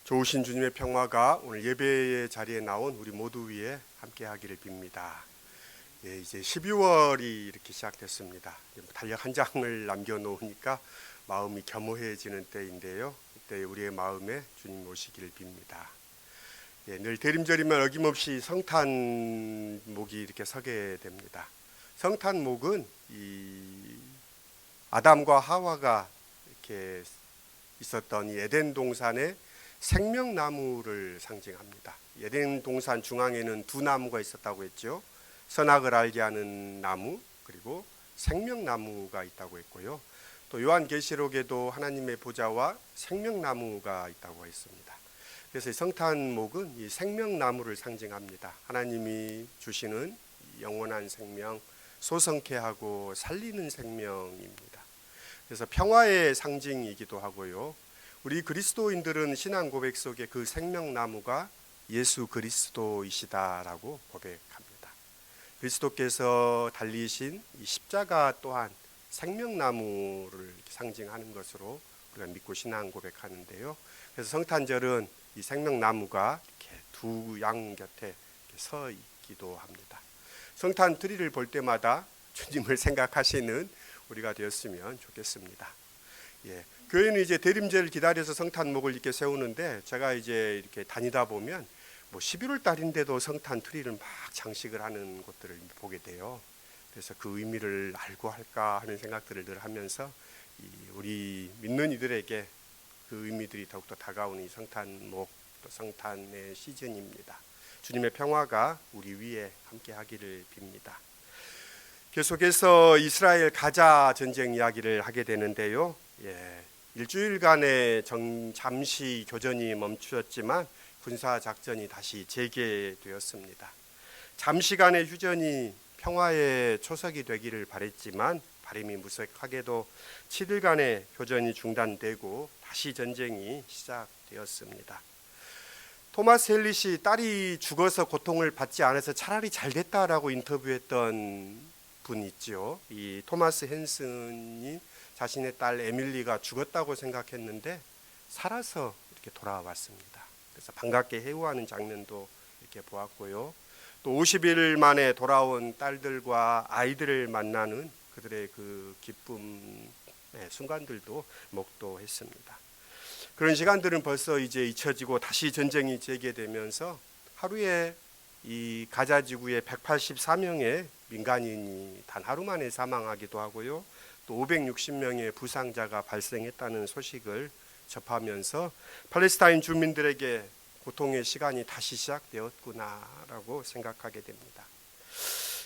좋으신 주님의 평화가 오늘 예배의 자리에 나온 우리 모두 위에 함께 하기를 빕니다. 이제 12월이 이렇게 시작됐습니다. 달력 한 장을 남겨놓으니까 마음이 겸허해지는 때인데요. 이때 우리의 마음에 주님 모시기를 빕니다. 늘 대림절이면 어김없이 성탄목이 이렇게 서게 됩니다. 성탄목은 이 아담과 하와가 이렇게 있었던 이 에덴 동산의 생명나무를 상징합니다. 에덴 동산 중앙에는 두 나무가 있었다고 했죠. 선악을 알게 하는 나무, 그리고 생명나무가 있다고 했고요. 또 요한계시록에도 하나님의 보좌와 생명나무가 있다고 했습니다. 그래서 성탄목은 이 생명나무를 상징합니다. 하나님이 주시는 영원한 생명, 소성케 하고 살리는 생명입니다. 그래서 평화의 상징이기도 하고요. 우리 그리스도인들은 신앙 고백 속에 그 생명나무가 예수 그리스도이시다라고 고백합니다. 그리스도께서 달리신 이 십자가 또한 생명나무를 상징하는 것으로 우리가 믿고 신앙 고백하는데요. 그래서 성탄절은 이 생명나무가 이렇게 두 양 곁에 이렇게 서 있기도 합니다. 성탄 트리를 볼 때마다 주님을 생각하시는 우리가 되었으면 좋겠습니다. 교회는 이제 대림절을 기다려서 성탄목을 이렇게 세우는데, 제가 이제 이렇게 다니다 보면 11월 달인데도 성탄 트리를 막 장식을 하는 곳들을 보게 돼요. 그래서 그 의미를 알고 할까 하는 생각들을 늘 하면서 우리 믿는 이들에게 그 의미들이 더욱더 다가오는 이 성탄목, 또 성탄의 시즌입니다. 주님의 평화가 우리 위에 함께 하기를 빕니다. 계속해서 이스라엘 가자 전쟁 이야기를 하게 되는데요. 일주일간의 잠시 교전이 멈추었지만 군사작전이 다시 재개되었습니다. 잠시간의 휴전이 평화의 초석이 되기를 바랬지만 바람이 무색하게도 7일간의 교전이 중단되고 다시 전쟁이 시작되었습니다. 토마스 헬릿이 딸이 죽어서 고통을 받지 않아서 차라리 잘 됐다라고 인터뷰했던 분 있죠. 이 토마스 헨슨이 자신의 딸 에밀리가 죽었다고 생각했는데 살아서 이렇게 돌아왔습니다. 그래서 반갑게 해우하는 장면도 이렇게 보았고요. 또 50일 만에 돌아온 딸들과 아이들을 만나는 그들의 그 기쁨의 순간들도 목도했습니다. 그런 시간들은 벌써 이제 잊혀지고 다시 전쟁이 재개되면서 하루에 이 가자 지구에 184명의 민간인이 단 하루 만에 사망하기도 하고요. 또 560명의 부상자가 발생했다는 소식을 접하면서 팔레스타인 주민들에게 고통의 시간이 다시 시작되었구나라고 생각하게 됩니다.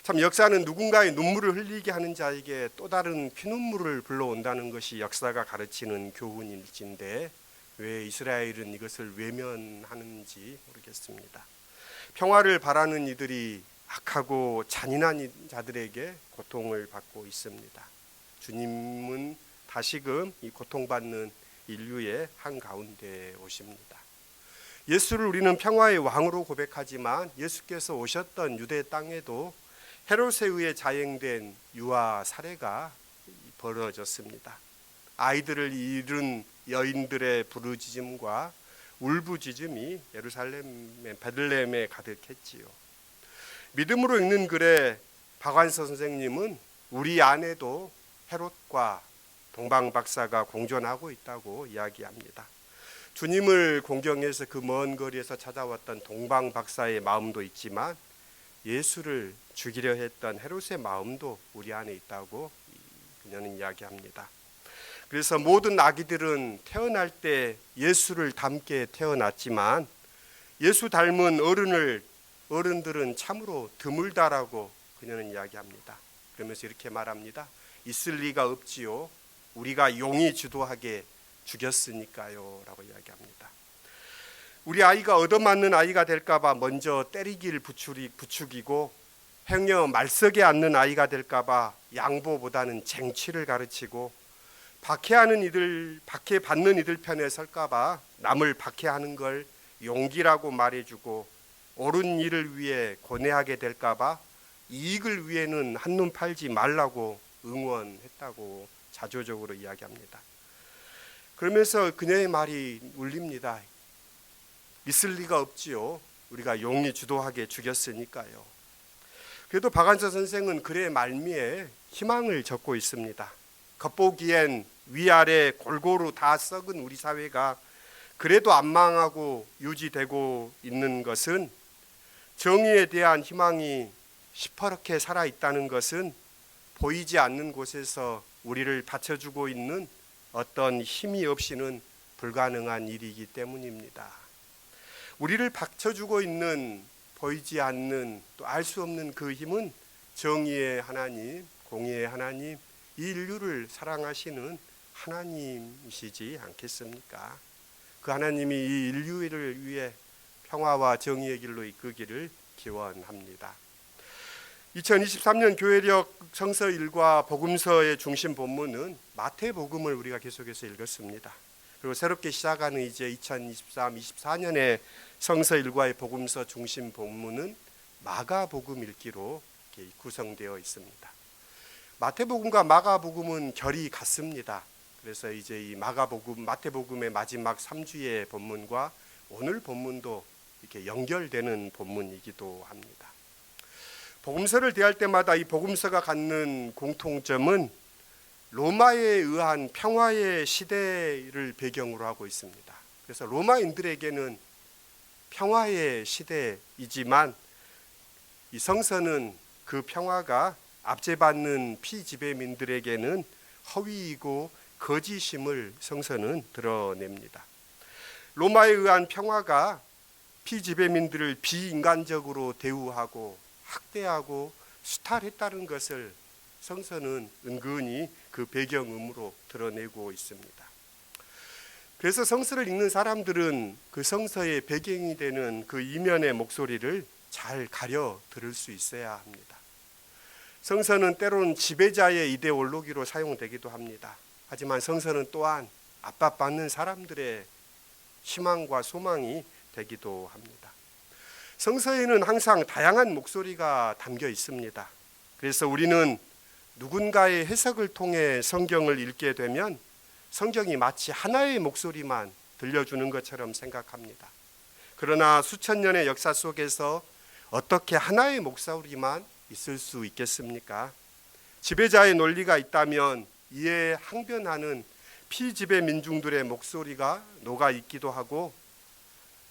참 역사는 누군가의 눈물을 흘리게 하는 자에게 또 다른 피눈물을 불러온다는 것이 역사가 가르치는 교훈일진데 왜 이스라엘은 이것을 외면하는지 모르겠습니다. 평화를 바라는 이들이 악하고 잔인한 자들에게 고통을 받고 있습니다. 주님은 다시금 이 고통받는 인류의 한가운데 오십니다. 예수를 우리는 평화의 왕으로 고백하지만 예수께서 오셨던 유대 땅에도 헤롯에 의해 자행된 유아 살해가 벌어졌습니다. 아이들을 잃은 여인들의 부르짖음과 울부짖음이 예루살렘의 베들레헴에 가득했지요. 믿음으로 읽는 글에 박완서 선생님은 우리 안에도 헤롯과 동방박사가 공존하고 있다고 이야기합니다. 주님을 공경해서 그 먼 거리에서 찾아왔던 동방박사의 마음도 있지만 예수를 죽이려 했던 헤롯의 마음도 우리 안에 있다고 그녀는 이야기합니다. 그래서 모든 아기들은 태어날 때 예수를 닮게 태어났지만 예수 닮은 어른들은 참으로 드물다라고 그녀는 이야기합니다. 그러면서 이렇게 말합니다. 있을 리가 없지요. 우리가 용이 주도하게 죽였으니까요 라고 이야기합니다. 우리 아이가 얻어맞는 아이가 될까봐 먼저 때리기를 부추기고 행여 말석에 앉는 아이가 될까봐 양보보다는 쟁취를 가르치고 박해받는 이들 편에 설까봐 남을 박해하는 걸 용기라고 말해주고 옳은 일을 위해 고뇌하게 될까봐 이익을 위해는 한눈 팔지 말라고 응원했다고 자조적으로 이야기합니다. 그러면서 그녀의 말이 울립니다. 있을 리가 없지요. 우리가 용이 주도하게 죽였으니까요. 그래도 박완서 선생은 글의 말미에 희망을 적고 있습니다. 겉보기엔 위아래 골고루 다 썩은 우리 사회가 그래도 안 망하고 유지되고 있는 것은, 정의에 대한 희망이 시퍼렇게 살아있다는 것은 보이지 않는 곳에서 우리를 받쳐주고 있는 어떤 힘이 없이는 불가능한 일이기 때문입니다. 우리를 받쳐주고 있는 보이지 않는, 또 알 수 없는 그 힘은 정의의 하나님, 공의의 하나님, 이 인류를 사랑하시는 하나님이시지 않겠습니까? 그 하나님이 이 인류를 위해 평화와 정의의 길로 이끄기를 기원합니다. 2023년 교회력 성서 1과 복음서의 중심 본문은 마태복음을 우리가 계속해서 읽었습니다. 그리고 새롭게 시작하는 이제 2023-24년의 성서 1과의 복음서 중심 본문은 마가복음 읽기로 구성되어 있습니다. 마태복음과 마가복음은 결이 같습니다. 그래서 이제 이 마태복음의 마지막 3주의 본문과 오늘 본문도 이렇게 연결되는 본문이기도 합니다. 복음서를 대할 때마다 이 복음서가 갖는 공통점은 로마에 의한 평화의 시대를 배경으로 하고 있습니다. 그래서 로마인들에게는 평화의 시대이지만 이 성서는 그 평화가 압제받는 피지배민들에게는 허위이고 거짓임을 성서는 드러냅니다. 로마에 의한 평화가 피지배민들을 비인간적으로 대우하고 학대하고 수탈했다는 것을 성서는 은근히 그 배경음으로 드러내고 있습니다. 그래서 성서를 읽는 사람들은 그 성서의 배경이 되는 그 이면의 목소리를 잘 가려 들을 수 있어야 합니다. 성서는 때로는 지배자의 이데올로기로 사용되기도 합니다. 하지만 성서는 또한 압박받는 사람들의 희망과 소망이 되기도 합니다. 성서에는 항상 다양한 목소리가 담겨 있습니다. 그래서 우리는 누군가의 해석을 통해 성경을 읽게 되면 성경이 마치 하나의 목소리만 들려주는 것처럼 생각합니다. 그러나 수천 년의 역사 속에서 어떻게 하나의 목소리만 있을 수 있겠습니까? 지배자의 논리가 있다면 이에 항변하는 피지배 민중들의 목소리가 녹아 있기도 하고,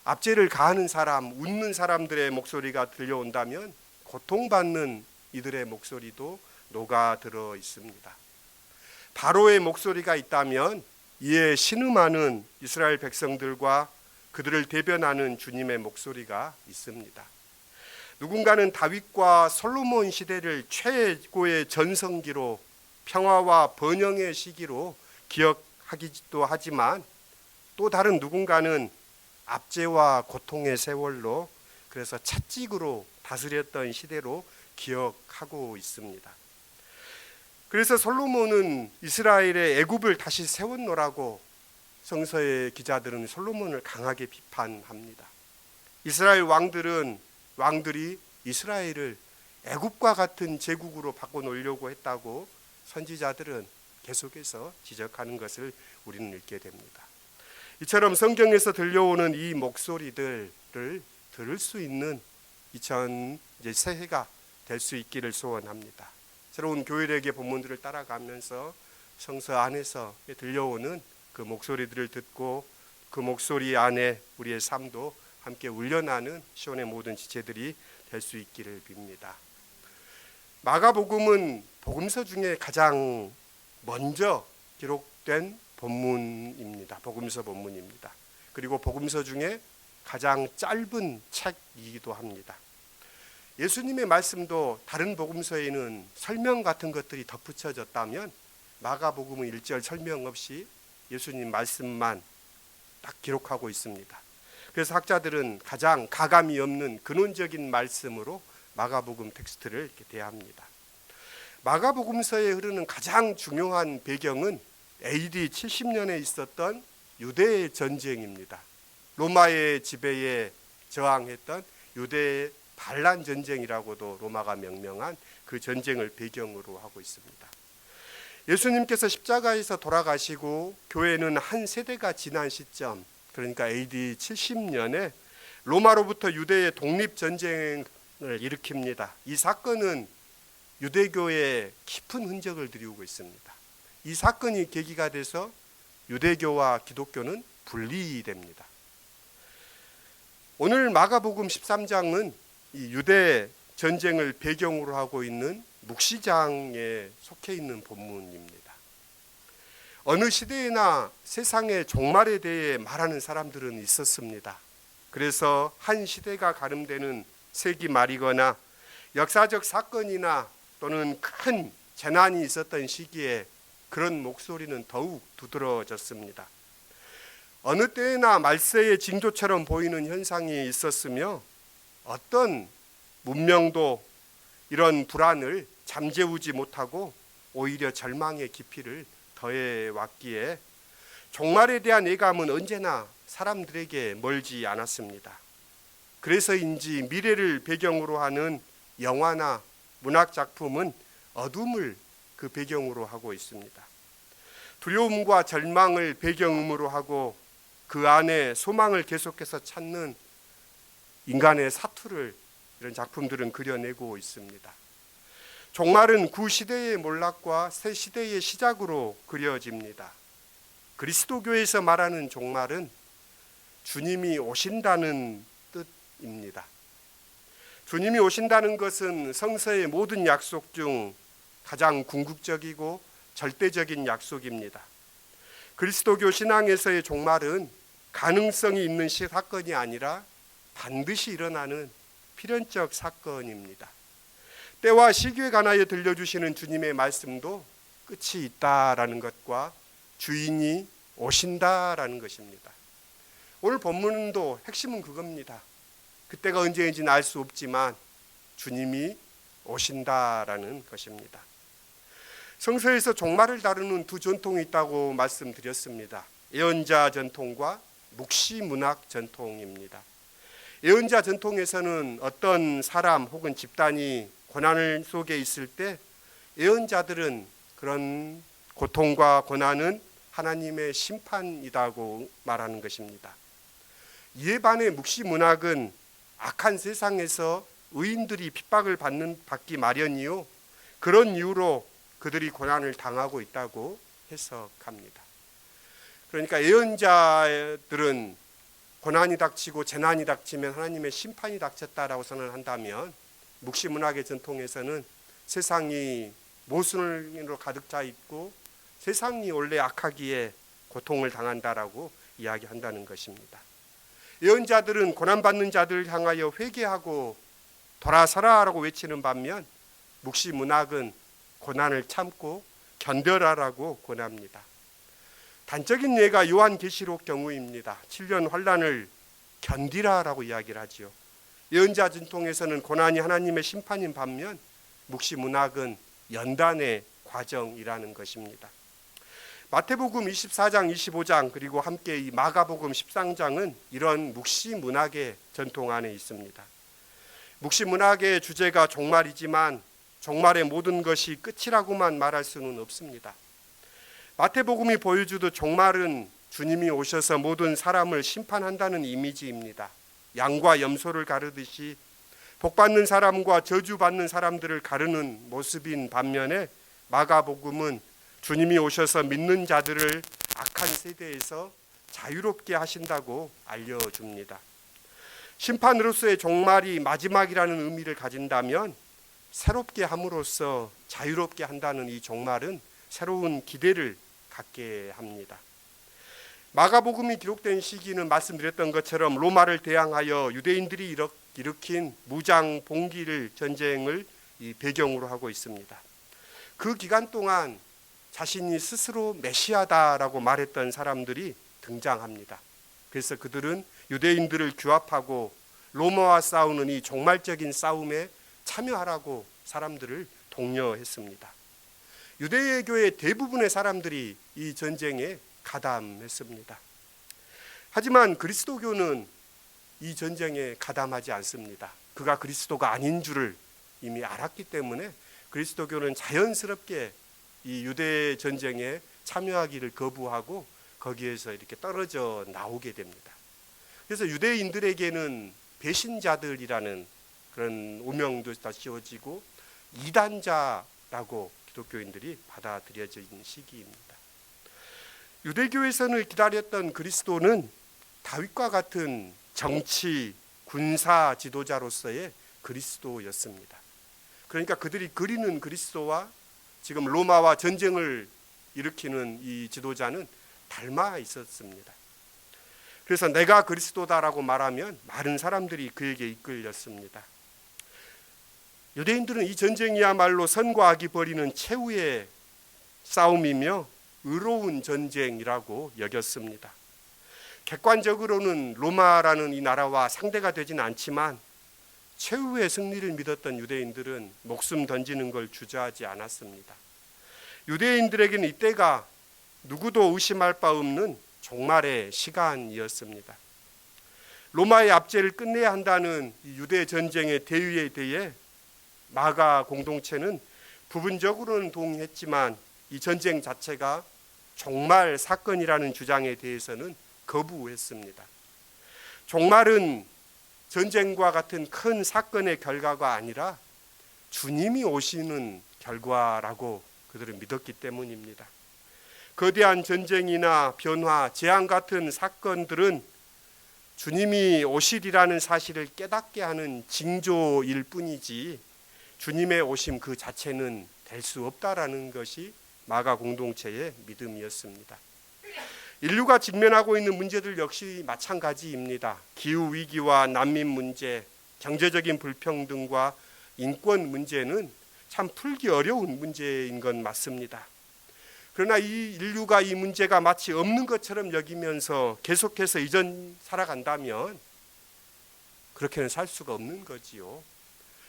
압제를 가하는 사람, 웃는 사람들의 목소리가 들려온다면 고통받는 이들의 목소리도 녹아 들어 있습니다. 바로의 목소리가 있다면 이에 신음하는 이스라엘 백성들과 그들을 대변하는 주님의 목소리가 있습니다. 누군가는 다윗과 솔로몬 시대를 최고의 전성기로, 평화와 번영의 시기로 기억하기도 하지만, 또 다른 누군가는 압제와 고통의 세월로, 그래서 채찍으로 다스렸던 시대로 기억하고 있습니다. 그래서 솔로몬은 이스라엘의 애굽을 다시 세웠노라고 성서의 기자들은 솔로몬을 강하게 비판합니다. 이스라엘 왕들이 이스라엘을 애굽과 같은 제국으로 바꿔놓으려고 했다고 선지자들은 계속해서 지적하는 것을 우리는 읽게 됩니다. 이처럼 성경에서 들려오는 이 목소리들을 들을 수 있는 새해가 될 수 있기를 소원합니다. 새로운 교회력의 본문들을 따라가면서 성서 안에서 들려오는 그 목소리들을 듣고 그 목소리 안에 우리의 삶도 함께 울려나는 시온의 모든 지체들이 될 수 있기를 빕니다. 마가복음은 복음서 중에 가장 먼저 기록된 본문입니다. 복음서 본문입니다. 그리고 복음서 중에 가장 짧은 책이기도 합니다. 예수님의 말씀도 다른 복음서에는 설명 같은 것들이 덧붙여졌다면 마가복음은 1절 설명 없이 예수님 말씀만 딱 기록하고 있습니다. 그래서 학자들은 가장 가감이 없는 근원적인 말씀으로 마가복음 텍스트를 이렇게 대합니다. 마가복음서에 흐르는 가장 중요한 배경은 AD 70년에 있었던 유대 전쟁입니다. 로마의 지배에 저항했던 유대의 반란 전쟁이라고도 로마가 명명한 그 전쟁을 배경으로 하고 있습니다. 예수님께서 십자가에서 돌아가시고 교회는 한 세대가 지난 시점, 그러니까 AD 70년에 로마로부터 유대의 독립전쟁을 일으킵니다. 이 사건은 유대교의 깊은 흔적을 드리우고 있습니다. 이 사건이 계기가 돼서 유대교와 기독교는 분리됩니다. 오늘 마가복음 13장은 이 유대 전쟁을 배경으로 하고 있는 묵시장에 속해 있는 본문입니다. 어느 시대에나 세상의 종말에 대해 말하는 사람들은 있었습니다. 그래서 한 시대가 가름되는 세기 말이거나 역사적 사건이나 또는 큰 재난이 있었던 시기에 그런 목소리는 더욱 두드러졌습니다. 어느 때나 말세의 징조처럼 보이는 현상이 있었으며 어떤 문명도 이런 불안을 잠재우지 못하고 오히려 절망의 깊이를 더해왔기에 종말에 대한 예감은 언제나 사람들에게 멀지 않았습니다. 그래서인지 미래를 배경으로 하는 영화나 문학 작품은 어둠을 그 배경으로 하고 있습니다. 두려움과 절망을 배경음으로 하고 그 안에 소망을 계속해서 찾는 인간의 사투를 이런 작품들은 그려내고 있습니다. 종말은 구시대의 몰락과 새 시대의 시작으로 그려집니다. 그리스도교에서 말하는 종말은 주님이 오신다는 뜻입니다. 주님이 오신다는 것은 성서의 모든 약속 중 가장 궁극적이고 절대적인 약속입니다. 그리스도교 신앙에서의 종말은 가능성이 있는 사건이 아니라 반드시 일어나는 필연적 사건입니다. 때와 시기에 관하여 들려주시는 주님의 말씀도 끝이 있다라는 것과 주인이 오신다라는 것입니다. 오늘 본문도 핵심은 그겁니다. 그때가 언제인지는 알 수 없지만 주님이 오신다라는 것입니다. 성서에서 종말을 다루는 두 전통이 있다고 말씀드렸습니다. 예언자 전통과 묵시문학 전통입니다. 예언자 전통에서는 어떤 사람 혹은 집단이 고난 속에 있을 때 예언자들은 그런 고통과 고난은 하나님의 심판이라고 말하는 것입니다. 이에 반해 묵시문학은 악한 세상에서 의인들이 핍박을 받기 마련이요, 그런 이유로 그들이 고난을 당하고 있다고 해석합니다. 그러니까 예언자들은 고난이 닥치고 재난이 닥치면 하나님의 심판이 닥쳤다라고 선언한다면, 묵시문학의 전통에서는 세상이 모순으로 가득 차 있고 세상이 원래 악하기에 고통을 당한다라고 이야기한다는 것입니다. 예언자들은 고난받는 자들을 향하여 회개하고 돌아서라라고 외치는 반면, 묵시문학은 고난을 참고 견뎌라라고 권합니다. 단적인 예가 요한계시록 경우입니다. 7년 환난을 견디라라고 이야기를 하지요. 예언자 전통에서는 고난이 하나님의 심판인 반면, 묵시문학은 연단의 과정이라는 것입니다. 마태복음 24장, 25장 그리고 함께 이 마가복음 13장은 이런 묵시문학의 전통 안에 있습니다. 묵시문학의 주제가 종말이지만 종말의 모든 것이 끝이라고만 말할 수는 없습니다. 마태복음이 보여주듯 종말은 주님이 오셔서 모든 사람을 심판한다는 이미지입니다. 양과 염소를 가르듯이 복받는 사람과 저주받는 사람들을 가르는 모습인 반면에, 마가복음은 주님이 오셔서 믿는 자들을 악한 세대에서 자유롭게 하신다고 알려줍니다. 심판으로서의 종말이 마지막이라는 의미를 가진다면, 새롭게 함으로써 자유롭게 한다는 이 종말은 새로운 기대를 갖게 합니다. 마가복음이 기록된 시기는 말씀드렸던 것처럼 로마를 대항하여 유대인들이 일으킨 무장 봉기를 전쟁을 배경으로 하고 있습니다. 그 기간 동안 자신이 스스로 메시아다라고 말했던 사람들이 등장합니다. 그래서 그들은 유대인들을 규합하고 로마와 싸우는 이 종말적인 싸움에 참여하라고 사람들을 독려했습니다. 유대교의 대부분의 사람들이 이 전쟁에 가담했습니다. 하지만 그리스도교는 이 전쟁에 가담하지 않습니다. 그가 그리스도가 아닌 줄을 이미 알았기 때문에 그리스도교는 자연스럽게 이 유대 전쟁에 참여하기를 거부하고 거기에서 이렇게 떨어져 나오게 됩니다. 그래서 유대인들에게는 배신자들이라는 그런 오명도 다 씌워지고 이단자라고 기독교인들이 받아들여진 시기입니다. 유대교에서는 기다렸던 그리스도는 다윗과 같은 정치, 군사 지도자로서의 그리스도였습니다. 그러니까 그들이 그리는 그리스도와 지금 로마와 전쟁을 일으키는 이 지도자는 닮아 있었습니다. 그래서 내가 그리스도다라고 말하면 많은 사람들이 그에게 이끌렸습니다. 유대인들은 이 전쟁이야말로 선과 악이 벌이는 최후의 싸움이며 의로운 전쟁이라고 여겼습니다. 객관적으로는 로마라는 이 나라와 상대가 되지는 않지만 최후의 승리를 믿었던 유대인들은 목숨 던지는 걸 주저하지 않았습니다. 유대인들에게는 이때가 누구도 의심할 바 없는 종말의 시간이었습니다. 로마의 압제를 끝내야 한다는 유대 전쟁의 대위에 대해 마가 공동체는 부분적으로는 동의했지만 이 전쟁 자체가 종말 사건이라는 주장에 대해서는 거부했습니다. 종말은 전쟁과 같은 큰 사건의 결과가 아니라 주님이 오시는 결과라고 그들은 믿었기 때문입니다. 거대한 전쟁이나 변화, 재앙 같은 사건들은 주님이 오시리라는 사실을 깨닫게 하는 징조일 뿐이지 주님의 오심 그 자체는 될 수 없다라는 것이 마가 공동체의 믿음이었습니다. 인류가 직면하고 있는 문제들 역시 마찬가지입니다. 기후위기와 난민 문제, 경제적인 불평등과 인권 문제는 참 풀기 어려운 문제인 건 맞습니다. 그러나 이 인류가 이 문제가 마치 없는 것처럼 여기면서 계속해서 이전 살아간다면 그렇게는 살 수가 없는 거지요.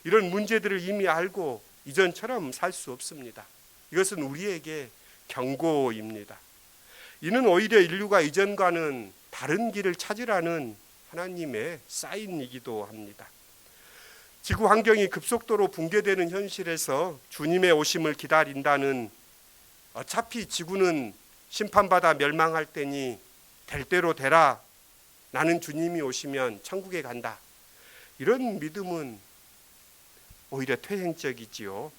이런 문제들을 이미 알고 이전처럼 살 수 없습니다. 이것은 우리에게 경고입니다. 이는 오히려 인류가 이전과는 다른 길을 찾으라는 하나님의 사인이기도 합니다. 지구 환경이 급속도로 붕괴되는 현실에서 주님의 오심을 기다린다는 어차피 지구는 심판받아 멸망할 테니 될 대로 되라. 나는 주님이 오시면 천국에 간다. 이런 믿음은 오히려 퇴행적이지요.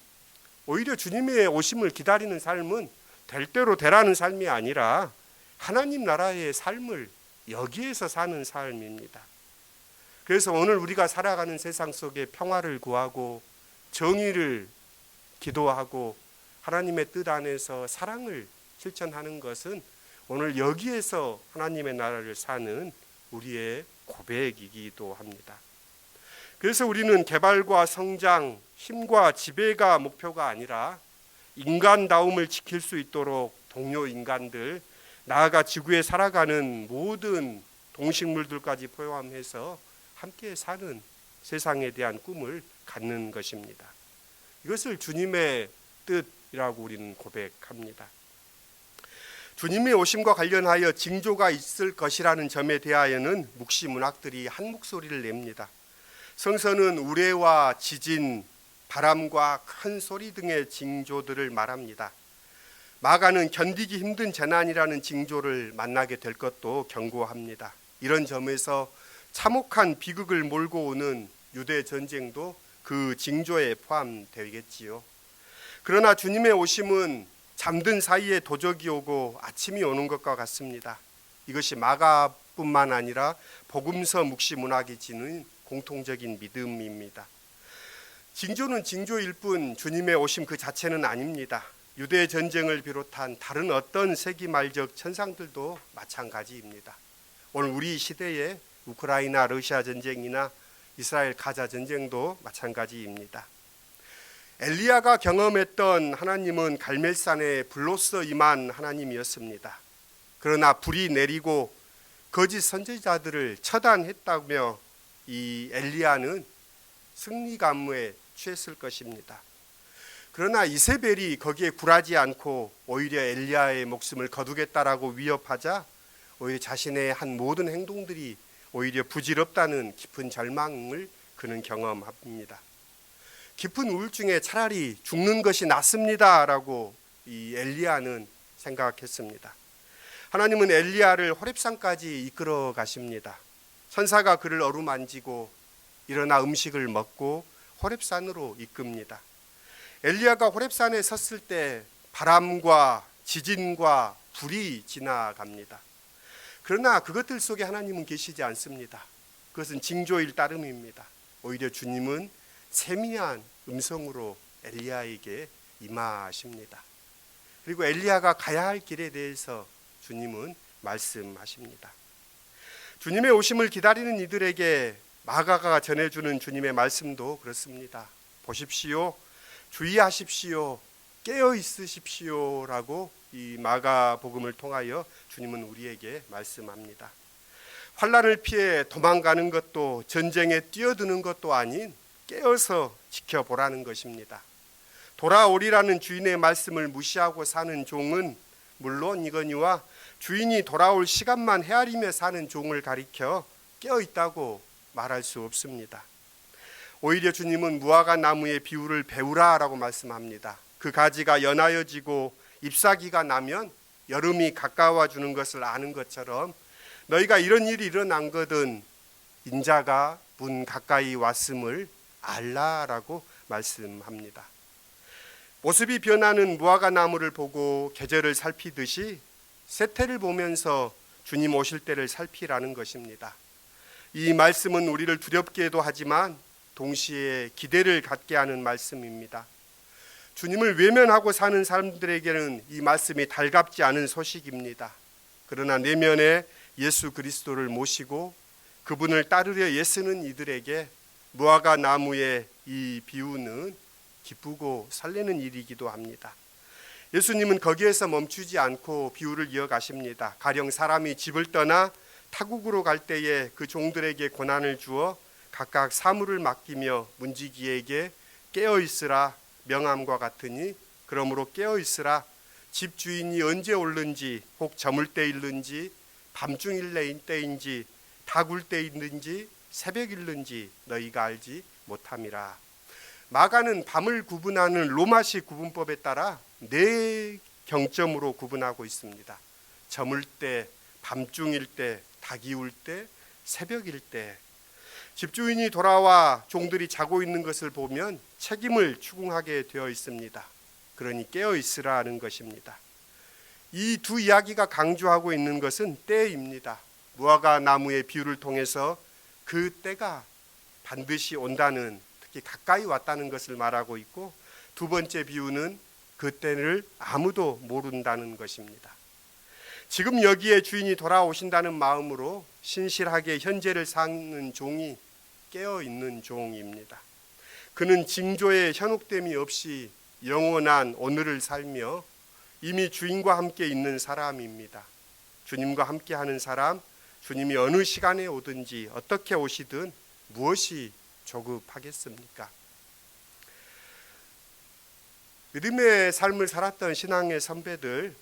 오히려 주님의 오심을 기다리는 삶은 될 대로 되라는 삶이 아니라 하나님 나라의 삶을 여기에서 사는 삶입니다. 그래서 오늘 우리가 살아가는 세상 속에 평화를 구하고 정의를 기도하고 하나님의 뜻 안에서 사랑을 실천하는 것은 오늘 여기에서 하나님의 나라를 사는 우리의 고백이기도 합니다. 그래서 우리는 개발과 성장, 힘과 지배가 목표가 아니라 인간다움을 지킬 수 있도록 동료 인간들, 나아가 지구에 살아가는 모든 동식물들까지 포함해서 함께 사는 세상에 대한 꿈을 갖는 것입니다. 이것을 주님의 뜻이라고 우리는 고백합니다. 주님의 오심과 관련하여 징조가 있을 것이라는 점에 대하여는 묵시 문학들이 한 목소리를 냅니다. 성서는 우레와 지진, 바람과 큰 소리 등의 징조들을 말합니다. 마가는 견디기 힘든 재난이라는 징조를 만나게 될 것도 경고합니다. 이런 점에서 참혹한 비극을 몰고 오는 유대 전쟁도 그 징조에 포함되겠지요. 그러나 주님의 오심은 잠든 사이에 도적이 오고 아침이 오는 것과 같습니다. 이것이 마가뿐만 아니라 복음서 묵시 문학이 지닌 공통적인 믿음입니다. 징조는 징조일 뿐 주님의 오심 그 자체는 아닙니다. 유대 전쟁을 비롯한 다른 어떤 세기 말적 천상들도 마찬가지입니다. 오늘 우리 시대에 우크라이나 러시아 전쟁이나 이스라엘 가자 전쟁도 마찬가지입니다. 엘리야가 경험했던 하나님은 갈멜산에 불로써 임한 하나님이었습니다. 그러나 불이 내리고 거짓 선지자들을 처단했다며 이 엘리야는 승리감에 취했을 것입니다. 그러나 이세벨이 거기에 굴하지 않고 오히려 엘리야의 목숨을 거두겠다라고 위협하자 오히려 자신의 한 모든 행동들이 오히려 부질없다는 깊은 절망을 그는 경험합니다. 깊은 우울증에 차라리 죽는 것이 낫습니다라고 이 엘리야는 생각했습니다. 하나님은 엘리야를 호렙산까지 이끌어 가십니다. 천사가 그를 어루만지고 일어나 음식을 먹고 호렙산으로 이끕니다. 엘리야가 호렙산에 섰을 때 바람과 지진과 불이 지나갑니다. 그러나 그것들 속에 하나님은 계시지 않습니다. 그것은 징조일 따름입니다. 오히려 주님은 세미한 음성으로 엘리야에게 임하십니다. 그리고 엘리야가 가야 할 길에 대해서 주님은 말씀하십니다. 주님의 오심을 기다리는 이들에게 마가가 전해주는 주님의 말씀도 그렇습니다. 보십시오, 주의하십시오, 깨어 있으십시오 라고 이 마가복음을 통하여 주님은 우리에게 말씀합니다. 환난을 피해 도망가는 것도 전쟁에 뛰어드는 것도 아닌 깨어서 지켜보라는 것입니다. 돌아오리라는 주인의 말씀을 무시하고 사는 종은 물론 이거니와 주인이 돌아올 시간만 헤아리며 사는 종을 가리켜 깨어있다고 말할 수 없습니다. 오히려 주님은 무화과 나무의 비유를 배우라 라고 말씀합니다. 그 가지가 연하여지고 잎사귀가 나면 여름이 가까워 주는 것을 아는 것처럼 너희가 이런 일이 일어난거든 인자가 문 가까이 왔음을 알라라고 말씀합니다. 모습이 변하는 무화과 나무를 보고 계절을 살피듯이 세태를 보면서 주님 오실 때를 살피라는 것입니다. 이 말씀은 우리를 두렵게도 하지만 동시에 기대를 갖게 하는 말씀입니다. 주님을 외면하고 사는 사람들에게는 이 말씀이 달갑지 않은 소식입니다. 그러나 내면에 예수 그리스도를 모시고 그분을 따르려 애쓰는 이들에게 무화과 나무의 이 비유는 기쁘고 설레는 일이기도 합니다. 예수님은 거기에서 멈추지 않고 비유를 이어가십니다. 가령 사람이 집을 떠나 타국으로 갈 때에 그 종들에게 고난을 주어 각각 사물을 맡기며 문지기에게 깨어있으라 명함과 같으니 그러므로 깨어있으라 집 주인이 언제 올는지 혹 저물 때일는지 밤중일 때인지 다굴 때있는지 새벽일는지 너희가 알지 못함이라. 마가는 밤을 구분하는 로마식 구분법에 따라 네 경점으로 구분하고 있습니다. 저물 때, 밤중일 때, 닭이 울 때, 새벽일 때. 집주인이 돌아와 종들이 자고 있는 것을 보면 책임을 추궁하게 되어 있습니다. 그러니 깨어 있으라 하는 것입니다. 이 두 이야기가 강조하고 있는 것은 때입니다. 무화과 나무의 비유를 통해서 그 때가 반드시 온다는, 특히 가까이 왔다는 것을 말하고 있고, 두 번째 비유는 그 때를 아무도 모른다는 것입니다. 지금 여기에 주인이 돌아오신다는 마음으로 신실하게 현재를 사는 종이 깨어있는 종입니다. 그는 징조의 현혹됨이 없이 영원한 오늘을 살며 이미 주인과 함께 있는 사람입니다. 주님과 함께 하는 사람, 주님이 어느 시간에 오든지 어떻게 오시든 무엇이 조급하겠습니까? 믿음의 삶을 살았던 신앙의 선배들,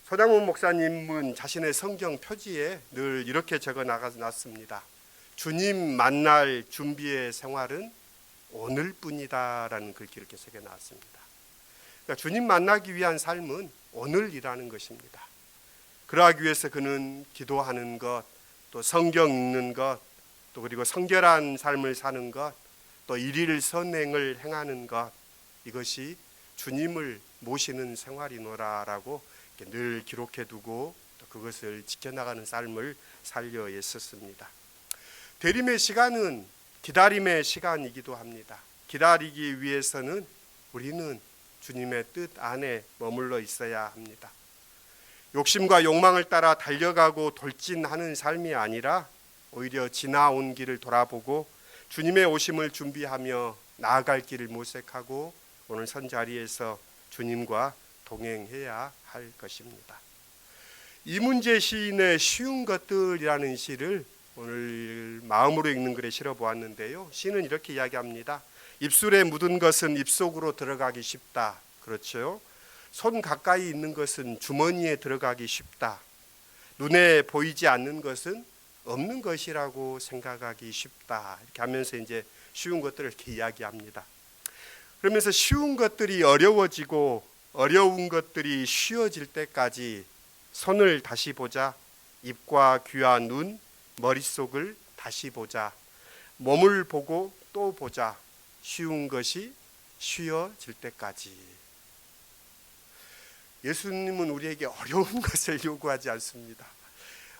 서장훈 목사님은 자신의 성경 표지에 늘 이렇게 적어 놨습니다. 주님 만날 준비의 생활은 오늘뿐이다 라는 글귀를 이렇게 새겨 놨습니다. 그러니까 주님 만나기 위한 삶은 오늘이라는 것입니다. 그러하기 위해서 그는 기도하는 것, 또 성경 읽는 것, 또 그리고 성결한 삶을 사는 것, 또 일일 선행을 행하는 것, 이것이 주님을 모시는 생활이노라라고 늘 기록해두고 또 그것을 지켜나가는 삶을 살려 애썼습니다. 대림의 시간은 기다림의 시간이기도 합니다. 기다리기 위해서는 우리는 주님의 뜻 안에 머물러 있어야 합니다. 욕심과 욕망을 따라 달려가고 돌진하는 삶이 아니라 오히려 지나온 길을 돌아보고 주님의 오심을 준비하며 나아갈 길을 모색하고 오늘 선자리에서 주님과 동행해야 할 것입니다. 이문재 시인의 쉬운 것들이라는 시를 오늘 마음으로 읽는 글에 실어 보았는데요. 시는 이렇게 이야기합니다. 입술에 묻은 것은 입속으로 들어가기 쉽다. 그렇죠? 손 가까이 있는 것은 주머니에 들어가기 쉽다. 눈에 보이지 않는 것은 없는 것이라고 생각하기 쉽다. 이렇게 하면서 이제 쉬운 것들을 이렇게 이야기합니다. 그러면서 쉬운 것들이 어려워지고 어려운 것들이 쉬워질 때까지 손을 다시 보자. 입과 귀와 눈, 머릿속을 다시 보자. 몸을 보고 또 보자. 쉬운 것이 쉬워질 때까지. 예수님은 우리에게 어려운 것을 요구하지 않습니다.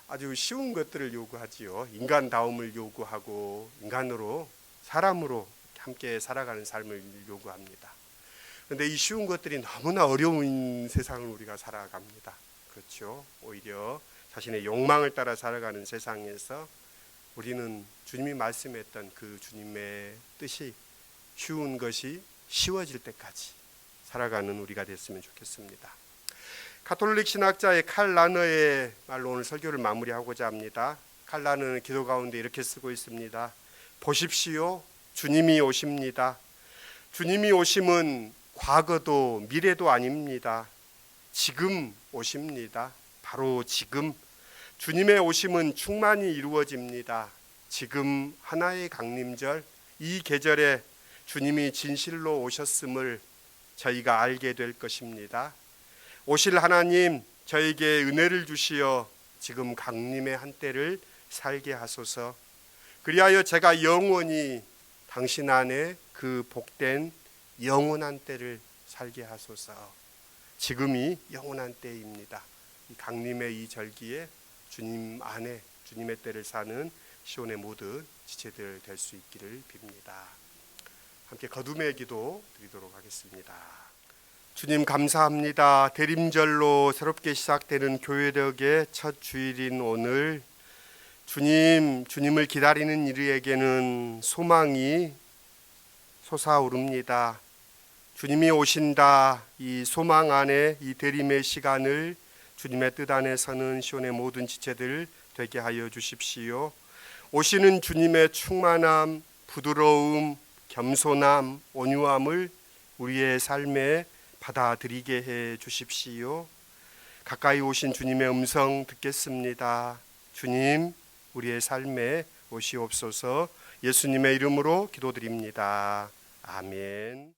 아주 쉬운 것들을 요구하지요. 인간다움을 요구하고 인간으로, 사람으로 함께 살아가는 삶을 요구합니다. 그런데 이 쉬운 것들이 너무나 어려운 세상을 우리가 살아갑니다. 그렇죠. 오히려 자신의 욕망을 따라 살아가는 세상에서 우리는 주님이 말씀했던 그 주님의 뜻이 쉬운 것이 쉬워질 때까지 살아가는 우리가 됐으면 좋겠습니다. 가톨릭 신학자의 칼 라너의 말로 오늘 설교를 마무리하고자 합니다. 칼 라너는 기도 가운데 이렇게 쓰고 있습니다. 보십시오. 주님이 오십니다. 주님이 오심은 과거도 미래도 아닙니다. 지금 오십니다. 바로 지금. 주님의 오심은 충만히 이루어집니다. 지금 하나의 강림절, 이 계절에 주님이 진실로 오셨음을 저희가 알게 될 것입니다. 오실 하나님, 저에게 은혜를 주시어 지금 강림의 한때를 살게 하소서. 그리하여 제가 영원히 당신 안에 그 복된 영원한 때를 살게 하소서. 지금이 영원한 때입니다. 이 강림의 이 절기에 주님 안에 주님의 때를 사는 시온의 모든 지체들 될 수 있기를 빕니다. 함께 거듭의 기도 드리도록 하겠습니다. 주님 감사합니다. 대림절로 새롭게 시작되는 교회력의 첫 주일인 오늘, 주님을 기다리는 이들에게는 소망이 솟아오릅니다. 주님이 오신다. 이 소망 안에 이 대림의 시간을 주님의 뜻 안에 서는 시온의 모든 지체들 되게 하여 주십시오. 오시는 주님의 충만함, 부드러움, 겸손함, 온유함을 우리의 삶에 받아들이게 해 주십시오. 가까이 오신 주님의 음성 듣겠습니다. 주님, 우리의 삶에 오시옵소서. 예수님의 이름으로 기도드립니다. 아멘.